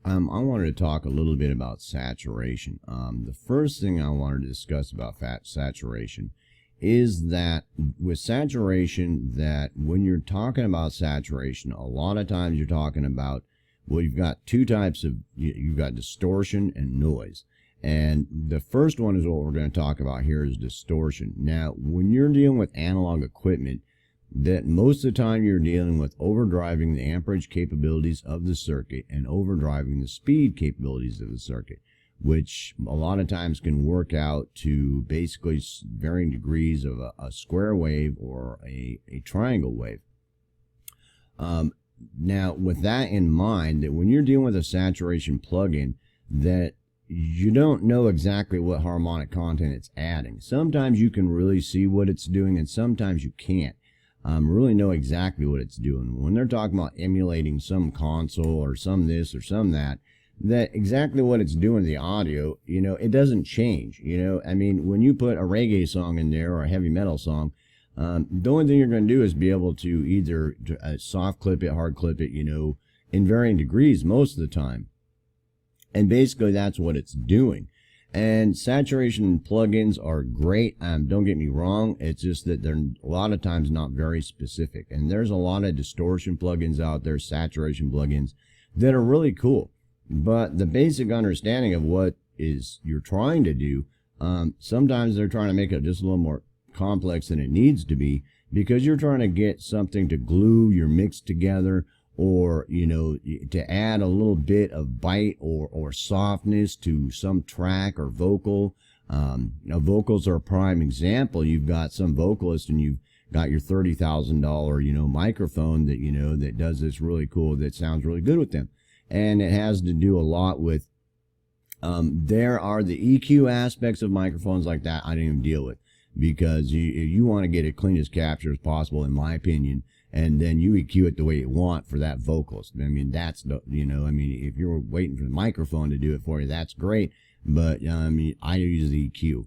I wanted to talk a little bit about saturation. The first thing I wanted to discuss about saturation is that with saturation, that when you're talking about saturation, a lot of times you're talking about, well, you've got two types of, you've got distortion and noise. And the first one is what we're going to talk about here is distortion. Now, when you're dealing with analog equipment, that most of the time you're dealing with overdriving the amperage capabilities of the circuit and overdriving the speed capabilities of the circuit, which a lot of times can work out to basically varying degrees of a square wave or a triangle wave. Now, with that in mind, that when you're dealing with a saturation plugin, that you don't know exactly what harmonic content it's adding. Sometimes you can really see what it's doing, and sometimes you can't really know exactly what it's doing. When they're talking about emulating some console or some this or some that exactly what it's doing to the audio, it doesn't change. I mean, when you put a reggae song in there or a heavy metal song, the only thing you're going to do is be able to either soft clip it, hard clip it, in varying degrees most of the time. And basically that's what it's doing. And saturation plugins are great. Don't get me wrong. It's just that they're a lot of times not very specific. And there's a lot of distortion plugins out there, saturation plugins, that are really cool. But the basic understanding of what is you're trying to do, sometimes they're trying to make it just a little more complex than it needs to be, because you're trying to get something to glue your mix together, or to add a little bit of bite or softness to some track or vocal. Vocals are a prime example. You've got some vocalist and you've got your $30,000 microphone that that does this really cool, that sounds really good with them, and it has to do a lot with there are the EQ aspects of microphones like that I didn't even deal with, because you want to get it clean as capture as possible, in my opinion, and then you EQ it the way you want for that vocalist. I mean, that's the, if you're waiting for the microphone to do it for you, that's great. But, I use the EQ.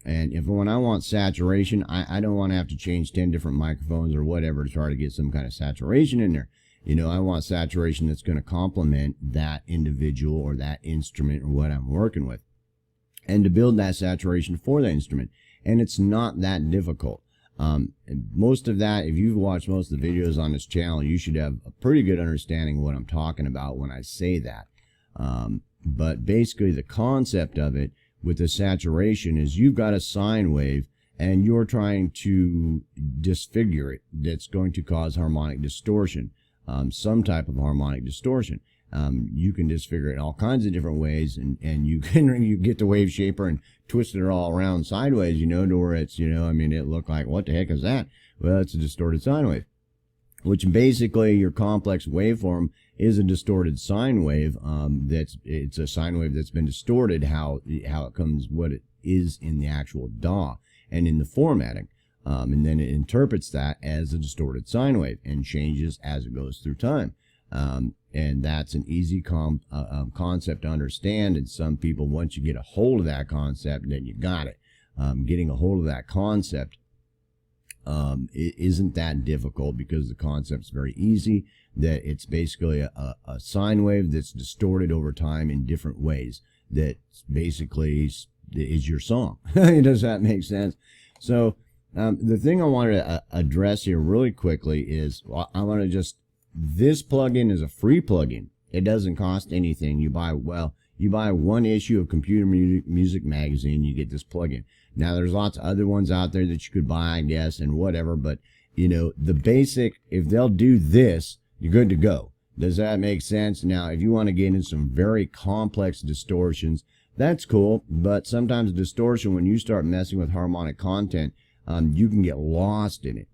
And when I want saturation, I don't want to have to change 10 different microphones or whatever to try to get some kind of saturation in there. I want saturation that's going to complement that individual or that instrument or what I'm working with, and to build that saturation for the instrument. And it's not that difficult. Most of that, if you've watched most of the videos on this channel, you should have a pretty good understanding of what I'm talking about when I say that. But basically the concept of it with the saturation is you've got a sine wave and you're trying to disfigure it. That's going to cause harmonic distortion, some type of harmonic distortion. You can disfigure it in all kinds of different ways, and you get the wave shaper and twist it all around sideways, to where it's, it looked like, what the heck is that? Well, it's a distorted sine wave, which basically your complex waveform is a distorted sine wave. It's a sine wave that's been distorted, how it comes, what it is in the actual DAW and in the formatting. And then it interprets that as a distorted sine wave and changes as it goes through time. And that's an easy concept to understand. And some people, once you get a hold of that concept, then you got it. Getting a hold of that concept it isn't that difficult, because the concept's very easy. That it's basically a sine wave that's distorted over time in different ways. That basically is your song. Does that make sense? So the thing I wanted to address here really quickly is, I want to just, this plugin is a free plugin. It doesn't cost anything. You buy one issue of Computer Music Magazine, you get this plugin. Now, there's lots of other ones out there that you could buy, I guess, and whatever, but, the basic, if they'll do this, you're good to go. Does that make sense? Now, if you want to get into some very complex distortions, that's cool, but sometimes distortion, when you start messing with harmonic content, you can get lost in it.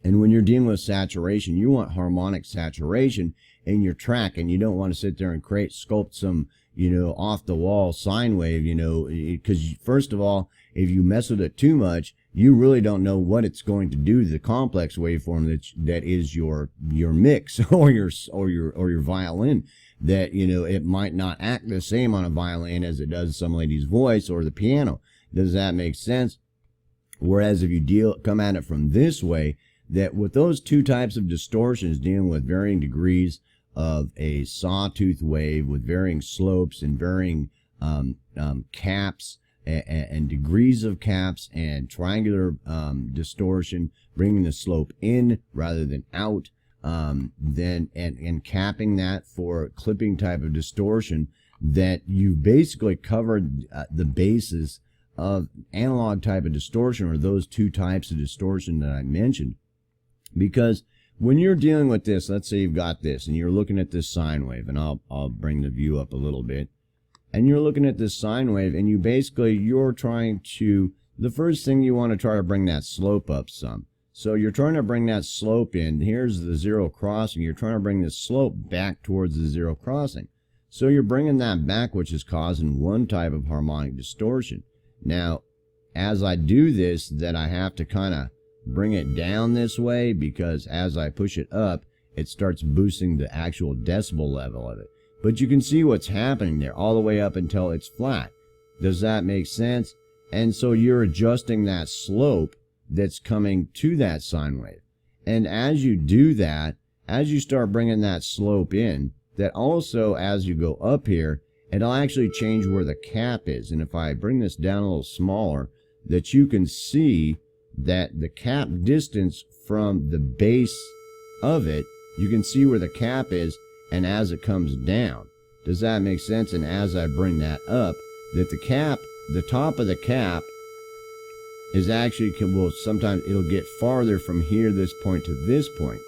And when you're dealing with saturation, you want harmonic saturation in your track, and you don't want to sit there and sculpt some, off the wall sine wave, because first of all, if you mess with it too much, you really don't know what it's going to do to the complex waveform that is your mix or your violin. That, it might not act the same on a violin as it does some lady's voice or the piano. Does that make sense? Whereas if you come at it from this way, that with those two types of distortions dealing with varying degrees of a sawtooth wave with varying slopes and varying caps and degrees of caps and triangular distortion, bringing the slope in rather than out, and capping that for clipping type of distortion, that you've basically covered the basis of analog type of distortion, or those two types of distortion that I mentioned. Because when you're dealing with this, let's say you've got this and you're looking at this sine wave, and I'll bring the view up a little bit, and you're looking at this sine wave, and you're trying to, the first thing you want to try to bring that slope up some. So you're trying to bring that slope in. Here's the zero crossing. You're trying to bring the slope back towards the zero crossing. So you're bringing that back, which is causing one type of harmonic distortion. Now, as I do this, that I have to kind of bring it down this way, because as I push it up, it starts boosting the actual decibel level of it. But you can see what's happening there all the way up until it's flat. Does that make sense? And so you're adjusting that slope that's coming to that sine wave. And as you do that, as you start bringing that slope in, that also as you go up here, it'll actually change where the cap is. And if I bring this down a little smaller, that you can see that the cap distance from the base of it, you can see where the cap is, and as it comes down. Does that make sense? And as I bring that up, that the cap, the top of the cap is actually, well, sometimes it'll get farther from here, this point, to this point.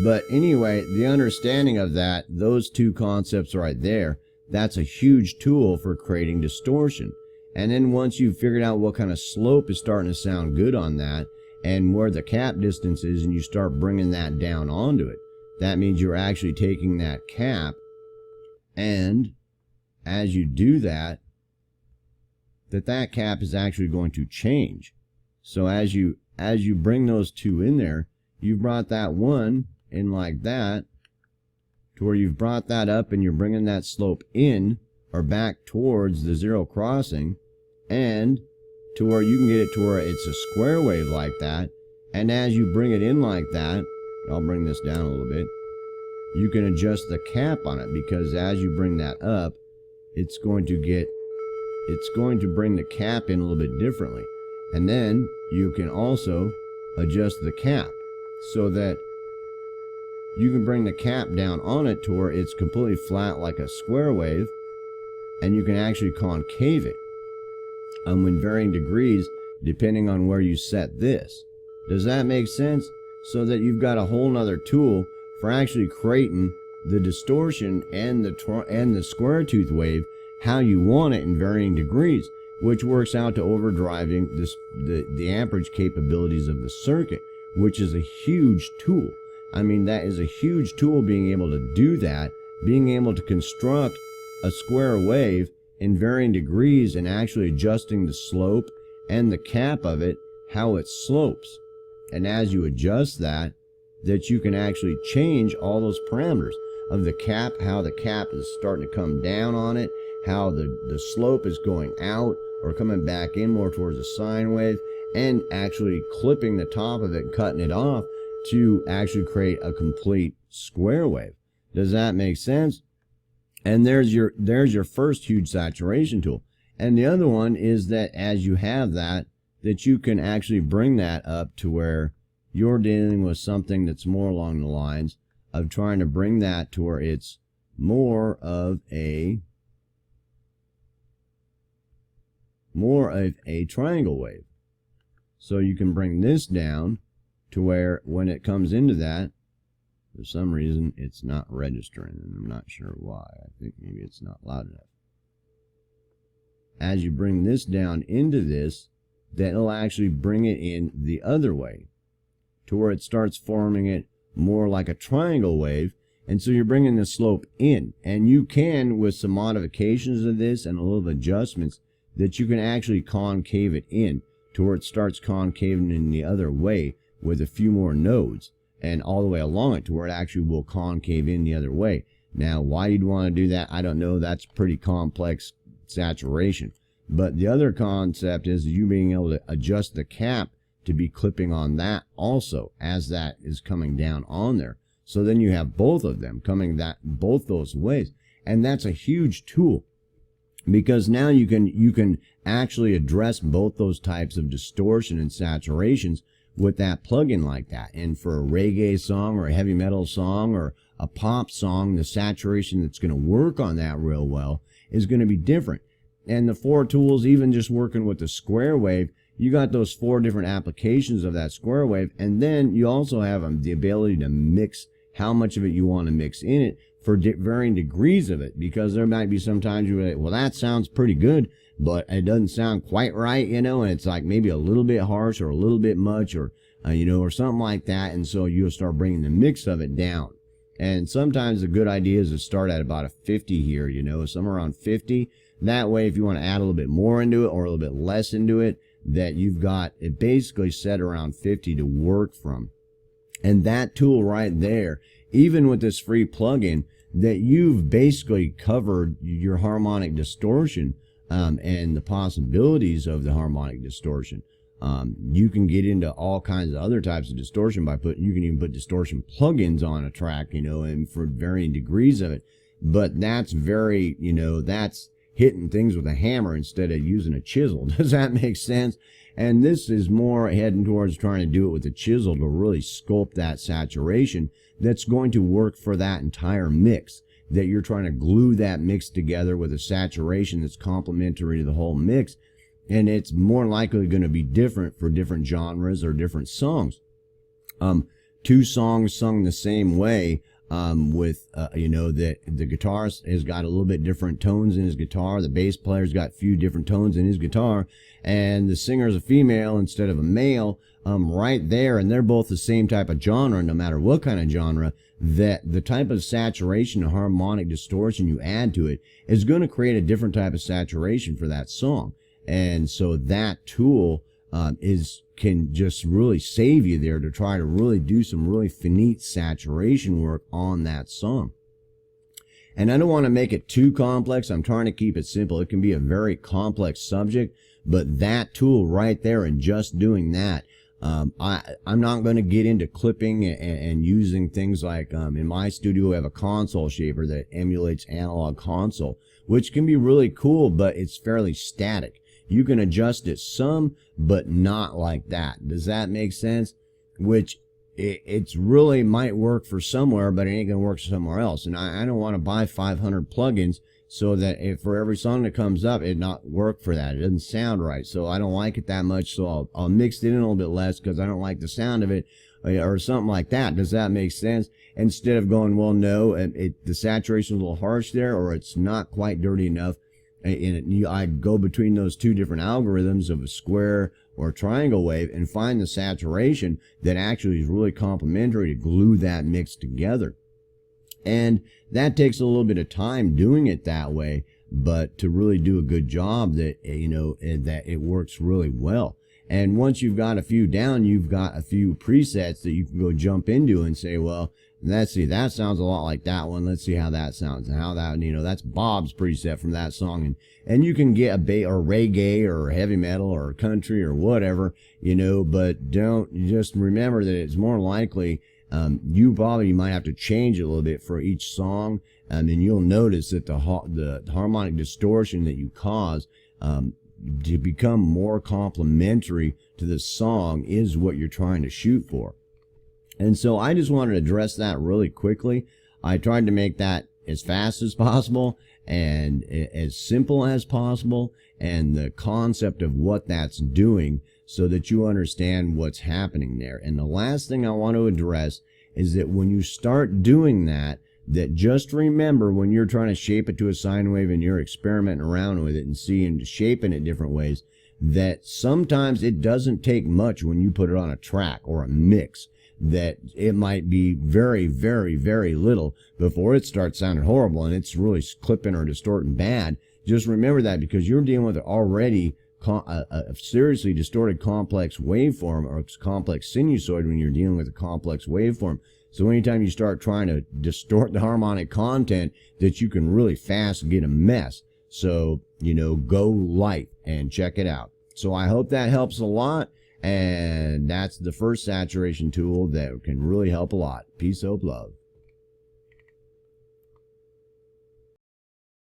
But anyway, the understanding of that, those two concepts right there, that's a huge tool for creating distortion. And then once you've figured out what kind of slope is starting to sound good on that, and where the cap distance is, and you start bringing that down onto it, that means you're actually taking that cap, and as you do that, that cap is actually going to change. So as you bring those two in there, you've brought that one in like that, to where you've brought that up and you're bringing that slope in or back towards the zero crossing, and to where you can get it to where it's a square wave like that. And as you bring it in like that, I'll bring this down a little bit, you can adjust the cap on it, because as you bring that up, it's going to bring the cap in a little bit differently. And then you can also adjust the cap so that you can bring the cap down on it to where it's completely flat like a square wave, and you can actually concave it in varying degrees depending on where you set this. Does that make sense? So that you've got a whole nother tool for actually creating the distortion and the square tooth wave how you want it in varying degrees, which works out to overdriving the amperage capabilities of the circuit, which is a huge tool. I mean, that is a huge tool, being able to do that, being able to construct a square wave in varying degrees and actually adjusting the slope and the cap of it, how it slopes. And as you adjust that you can actually change all those parameters of the cap, how the cap is starting to come down on it, how the slope is going out or coming back in more towards a sine wave, and actually clipping the top of it and cutting it off to actually create a complete square wave. Does that make sense? And there's your first huge saturation tool. And the other one is that as you have that you can actually bring that up to where you're dealing with something that's more along the lines of trying to bring that to where it's more of a triangle wave. So you can bring this down to where when it comes into that, for some reason it's not registering, and I'm not sure why. I think maybe it's not loud enough. As you bring this down into this, that'll actually bring it in the other way to where it starts forming it more like a triangle wave. And so you're bringing the slope in, and you can, with some modifications of this and a little adjustments, that you can actually concave it in to where it starts concaving in the other way with a few more nodes, and all the way along it to where it actually will concave in the other way. Now, why you'd want to do that, I don't know. That's pretty complex saturation. But the other concept is you being able to adjust the cap to be clipping on that also as that is coming down on there. So then you have both of them coming both those ways. And that's a huge tool, because now you can actually address both those types of distortion and saturations with that plugin like that. And for a reggae song or a heavy metal song or a pop song, the saturation that's going to work on that real well is going to be different. And the 4 tools, even just working with the square wave, you got those 4 different applications of that square wave. And then you also have the ability to mix how much of it you want to mix in it for varying degrees of it, because there might be sometimes you're like, well, that sounds pretty good, but it doesn't sound quite right, and it's like maybe a little bit harsh or a little bit much, or or something like that. And so you'll start bringing the mix of it down. And sometimes a good idea is to start at about a 50 here, somewhere around 50. That way, if you want to add a little bit more into it or a little bit less into it, that you've got it basically set around 50 to work from. And that tool right there, even with this free plugin, that you've basically covered your harmonic distortion and the possibilities of the harmonic distortion. You can get into all kinds of other types of distortion you can even put distortion plugins on a track, and for varying degrees of it. But that's very, that's hitting things with a hammer instead of using a chisel. Does that make sense? And this is more heading towards trying to do it with a chisel to really sculpt that saturation that's going to work for that entire mix, that you're trying to glue that mix together with a saturation that's complementary to the whole mix. And it's more likely going to be different for different genres or different songs. 2 songs sung the same way, with that the guitarist has got a little bit different tones in his guitar, the bass player's got a few different tones in his guitar, and the singer's a female instead of a male, right there, and they're both the same type of genre, no matter what kind of genre, that the type of saturation and harmonic distortion you add to it is going to create a different type of saturation for that song. And so that tool can just really save you there to try to really do some really finite saturation work on that song. And I don't want to make it too complex. I'm trying to keep it simple. It can be a very complex subject, but that tool right there and just doing that, I'm not going to get into clipping and using things like, in my studio, I have a console shaper that emulates analog console, which can be really cool, but it's fairly static. You can adjust it some, but not like that. Does that make sense? Which it's really might work for somewhere, but it ain't going to work somewhere else. And I don't want to buy 500 plugins so that if for every song that comes up, it not work for that. It doesn't sound right. So I don't like it that much. So I'll mix it in a little bit less because I don't like the sound of it or something like that. Does that make sense? Instead of going, well, no, the saturation is a little harsh there, or it's not quite dirty enough. And I go between those 2 different algorithms of a square or a triangle wave and find the saturation that actually is really complementary to glue that mix together. And that takes a little bit of time doing it that way, but to really do a good job that, that it works really well. And once you've got a few down, you've got a few presets that you can go jump into and say, well, let's see, that sounds a lot like that one. Let's see how that sounds and how that, that's Bob's preset from that song. And you can get or reggae or heavy metal or country or whatever, but don't just remember that it's more likely, you might have to change it a little bit for each song. And you'll notice that the harmonic distortion that you cause, to become more complementary to the song is what you're trying to shoot for. And so I just wanted to address that really quickly. I tried to make that as fast as possible and as simple as possible, and the concept of what that's doing so that you understand what's happening there. And the last thing I want to address is that when you start doing that just remember when you're trying to shape it to a sine wave and you're experimenting around with it and seeing shaping it different ways, that sometimes it doesn't take much when you put it on a track or a mix, that it might be very, very, very little before it starts sounding horrible and it's really clipping or distorting bad. Just remember that, because you're dealing with already a seriously distorted complex waveform or complex sinusoid when you're dealing with a complex waveform. So anytime you start trying to distort the harmonic content, that you can really fast get a mess. So, go light and check it out. So I hope that helps a lot. And that's the first saturation tool that can really help a lot. Peace, hope, love.